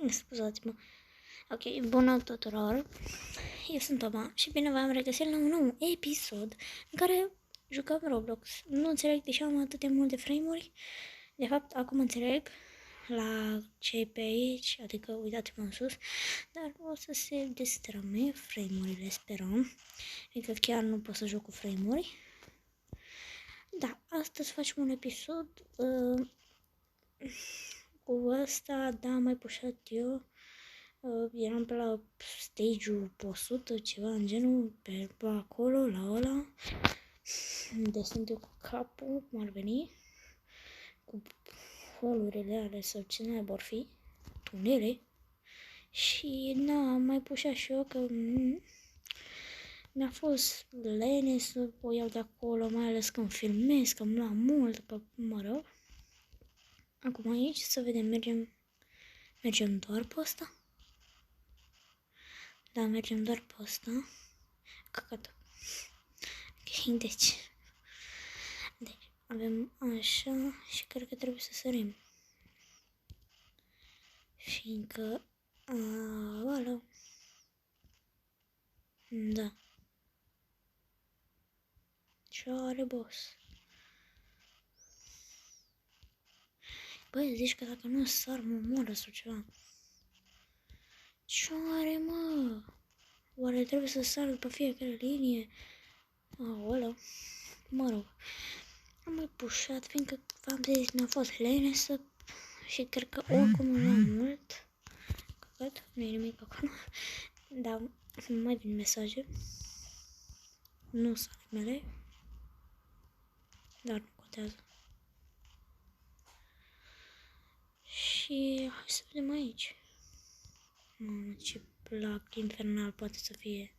Scuzați-mă. Ok, bună tuturor. Eu sunt Toma și bine v-am regăsit la un nou episod în care jucăm Roblox. Nu înțeleg de ce am atât de multe frame-uri. De fapt, acum înțeleg la ce pe aici, adică uitați-mă în sus, dar o să se destrăme frame-urile, sperăm. Adică chiar nu pot să joc cu frame-uri. Da, astăzi facem un episod cu ăsta, da, am mai pușat eu. Eram pe la stage-ul 100, ceva în genul, pe acolo, la ăla. De sunt eu cu capul, cum ar veni, cu holurile alea sau ce naiba vor fi, tunele. Și na, am mai pușat și eu că mi-a fost lene să o iau de acolo, mai ales când filmez, că îmi lua mult, că mă rog. Acum aici să vedem, mergem doar pe ăsta? Da, mergem doar pe ăsta. Căcat. Ok, deci avem așa și cred că trebuie să sărim. Fiindcă ăla. Da. Ce are boss? Băi, zici că dacă nu sar mă moară sau ceva. Ce are, mă? Oare trebuie să sar după fiecare linie? Ăla. Mă rog. Am mai pușat, fiindcă v-am zis, mi-a fost lene să... Și cred că oricum nu am mult. Căcat, nu e nimic acolo. Da, mai vin mesaje. Nu sunt mele. Dar nu contează. Și hai să vedem aici. Mamă, ce plac infernal poate să fie.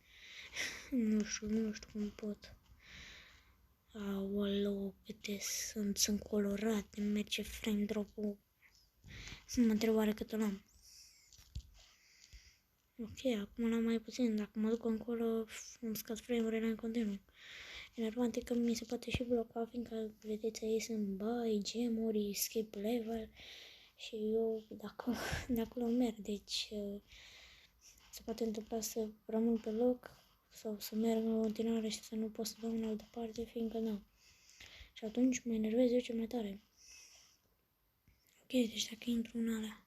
Nu știu cum pot. Aoleu, câte sunt colorate, merge frame drop-ul. Mă întreb oare cât o am. Ok, acum l-am mai puțin, dacă mă duc încolo îmi scad frame-urile în continuu. Enervant e că mi se poate și bloca, fiindcă vedeți aici sunt buy, gemuri, skip level și eu de acolo merg, deci se poate întâmpla să rămân pe loc sau să merg în continuare și să nu pot să dau în altă parte, fiindcă nu. Și atunci mă enervez eu cel mai tare. Ok, deci dacă intru în alea.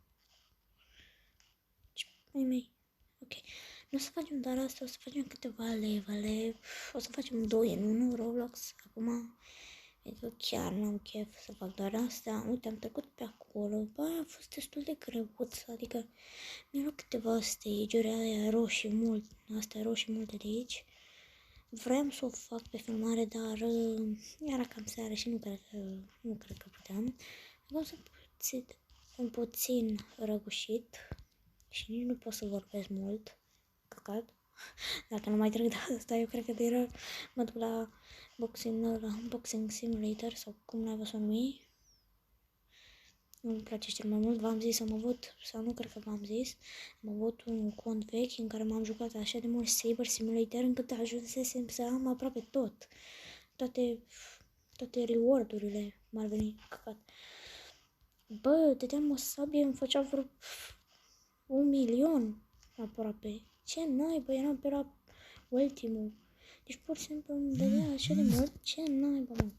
Mei. Ok. Nu o să facem doar asta, o să facem câteva levele. O să facem 2 în 1 Roblox acum. Pentru că chiar n-am chef să fac doar asta. Uite, am trecut pe acolo. Bă, a fost destul de greuț. Adică mi-au luat câteva stage-uri alea roșii mult. Astea roșii multe de aici. Vreau să o fac pe filmare, dar era cam seară și nu cred că puteam. Acum sunt puțin răgușit și nici nu pot să vorbesc mult. Căcat. Dacă nu mai trec de asta, eu cred că de mă duc la Boxing Simulator sau cum n-ai văzut numi. Nu-mi place cel mai mult, v-am zis, am avut, sau nu cred că v-am zis, am avut un cont vechi în care m-am jucat așa de mult Saber Simulator încât ajunsesem să am aproape tot. Toate reward-urile m-ar veni căcat. Bă, dădeam o sabie, îmi făcea vreo 1.000.000 aproape. Ce naiba, eram pe la ultimul. Deci pur și simplu îmi dădea așa de mult. Ce naiba, mă.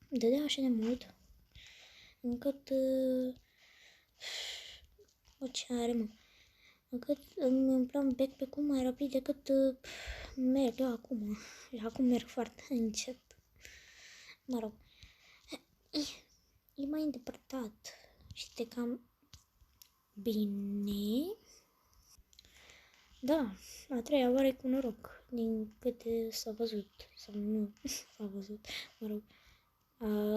Îmi dădea așa de mult încât ce are, mă? Încât îmi umpleam backpack-ul mai rapid decât merg eu acum. Și acum merg foarte încet. Mă rog. E mai îndepărtat. Și te cam bine. Da, a treia oară cu noroc, din câte s-a văzut, sau nu s-a văzut, mă rog.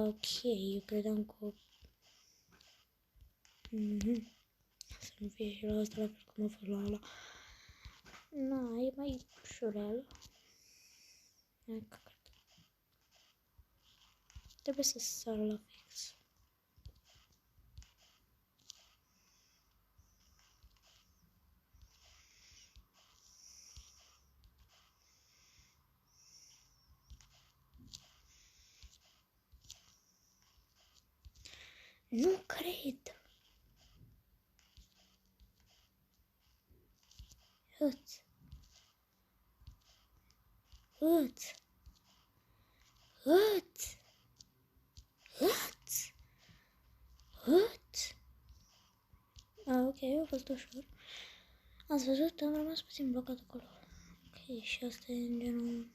Ok, eu credeam că... Să nu fie și la asta la fel cum a fost la ăla. Na, e mai ușurel. Trebuie să sar la fix. Nu cred! Hâț. Hâț. Hâț. Hâț. Hâț. Ok, a fost ușor. Ați văzut? Am rămas puțin blocat acolo. Ok, și asta e în genul...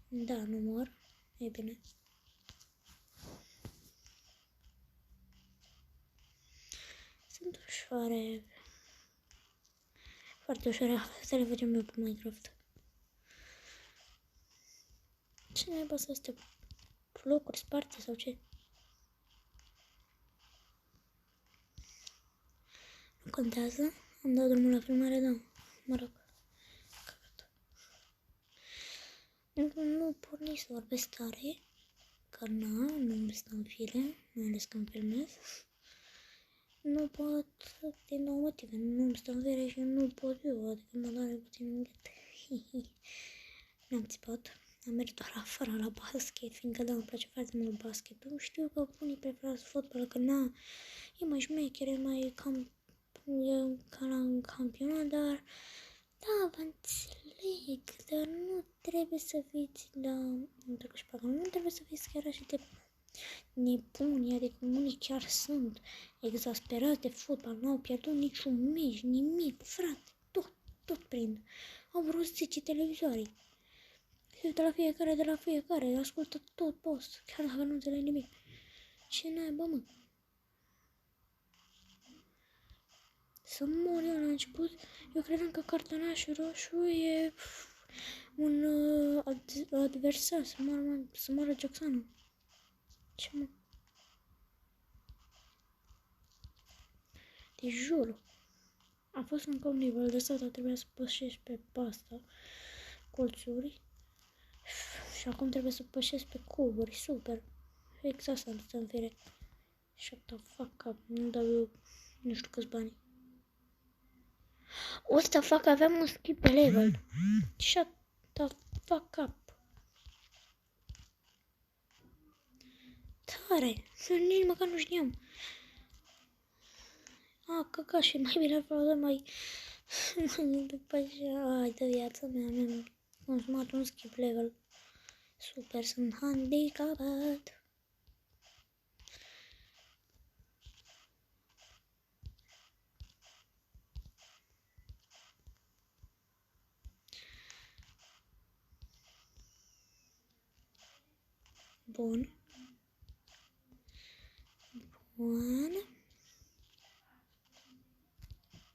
Da, nu mor. E bine. Sunt ușoare. Foarte ușoare. Să le facem eu pe Minecraft. Ce naiba să astea blocuri sparte sau ce? Nu contează. Am dat drumul la filmare, da. Mă rog. Nu pot nici să vorbesc tare. Că nu-mi stau în fire. Mai ales când filmez. Nu pot din două motive. Nu-mi stau în fire și nu pot eu. Adică mă doare puțin în gât. Mi-am țipat. Am mers doar afară la basket, fiindcă da, îmi place foarte mult basketul. Știu că unii preferați fotbal, că na, e mai șmecher, e mai ca la un campionat, dar da, vă înțeleg, dar nu trebuie să fiți nu trebuie să fiți chiar așa de nebuni, adică unii chiar sunt exasperați de fotbal, n-au pierdut niciun meci, nimic, frate, tot prind. Au vreo 10 televizoare. Se uită la fiecare de la fiecare, ascultă tot post, chiar dacă nu înțeleg nimic. Ce naiba, mă? Să mor eu la început, eu credeam că cartonașul roșu e un adversar, să moară Jacksonul. Ce mă? Te jur. A fost încă un nivel de asta, trebuia să pășești pe pasta, colțuri. Și acum trebuie să pășesc pe cuburi, super. Exact asta am stă în fire. Shut the fuck up, nu dau eu nu știu câți bani. What the fuck, aveam un skip pe level. Shut the fuck up. Tare, nici măcar nu știam. Căca și mai bine vreau mai după așa, ai de viața mea, mi-am consumat un skip level. Super, sunt handicapat. Bun.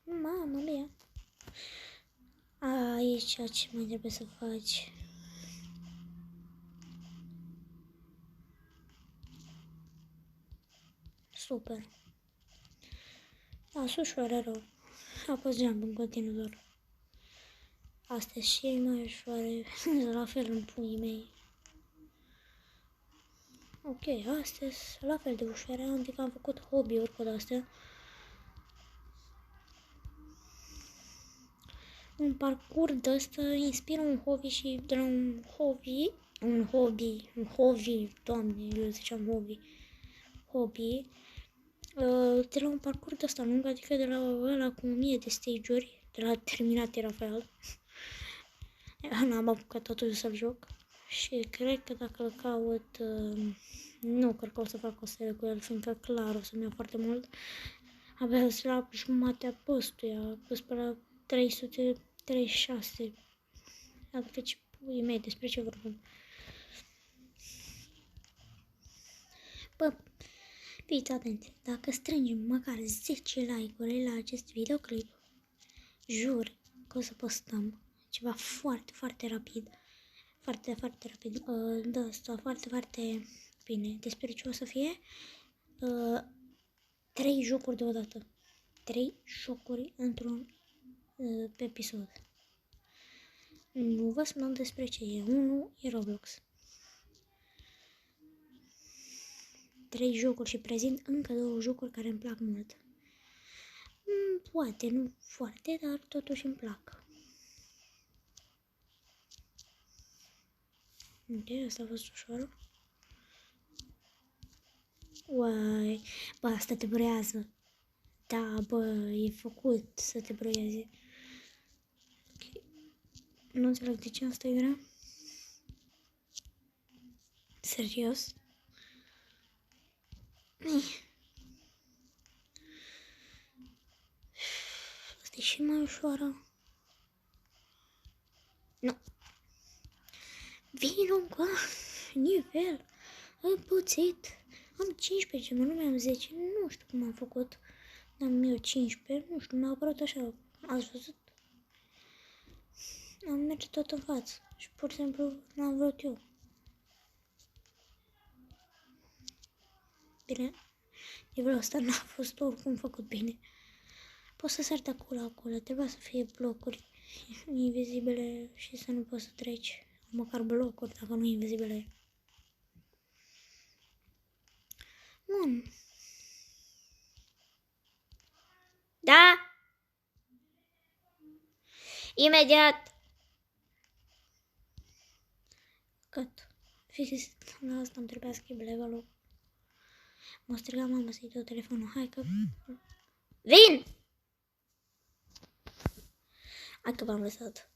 Mamma mia. Aici ce mai trebuie să faci? Super. Sunt ușoare rău. A fost jump în continuă. Astea și mai ușoare. La fel în puii mei. Ok, astea sunt la fel de ușoare. Adică am făcut hobby-uri cu astea. Un parcurs de ăsta inspiră un hobby și de la un hobby, doamne, eu ziceam hobby, de la un parcurs de ăsta lung, adică de la ăla cu 1000 de stage-uri, de la Terminator Rafael. N-am apucat totuși să-l joc și cred că dacă îl caut, nu cred că o să fac o serie cu el, fiindcă clar o să-mi ia foarte mult. Abia la jumatea postuia, pus pe la 336. Adică ce puii mei, despre ce vorbim? Bă, fiți atenți, dacă strângem măcar 10 like-uri la acest videoclip, jur că o să postăm ceva foarte, foarte rapid. Foarte, foarte rapid. Da, asta foarte, foarte bine. Despre ce o să fie? 3 jocuri deodată. 3 jocuri într-un episod. Nu vă spun despre ce e. 1 e Roblox. 3 jocuri și prezint încă 2 jocuri care îmi plac mult. Poate, nu foarte, dar totuși îmi plac. Ok, asta a fost ușor. Uai, bă, asta te broiază. Da, bă, e făcut să te broieze. Nu înțeleg de ce asta e grea. Serios? Asta e și mai ușoară. Nu. Vino cu nivel împuțit. Am 15, mă, nu mai am 10. Nu știu cum am făcut. Am eu 15, nu știu, mi-a apărut așa. Ați văzut? Am merge tot în față. Și pur și simplu n-am vrut eu. Bine, nivelul ăsta n-a fost oricum făcut bine. Poți să sari de acolo, trebuia să fie blocuri invizibile și să nu poți să treci. Măcar blocuri, dacă nu invizibile. Bun. Da? Imediat. Cât? Fix la asta îmi trebuia să schimb level-ul. M-a strigat mama să-i dau telefonul. Hai că... Vin! Hai că v-am lăsat.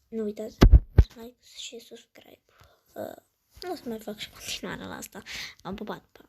Nu uitați like și subscribe. Nu o să mai fac și continuarea la asta. V-am pupat. Pa.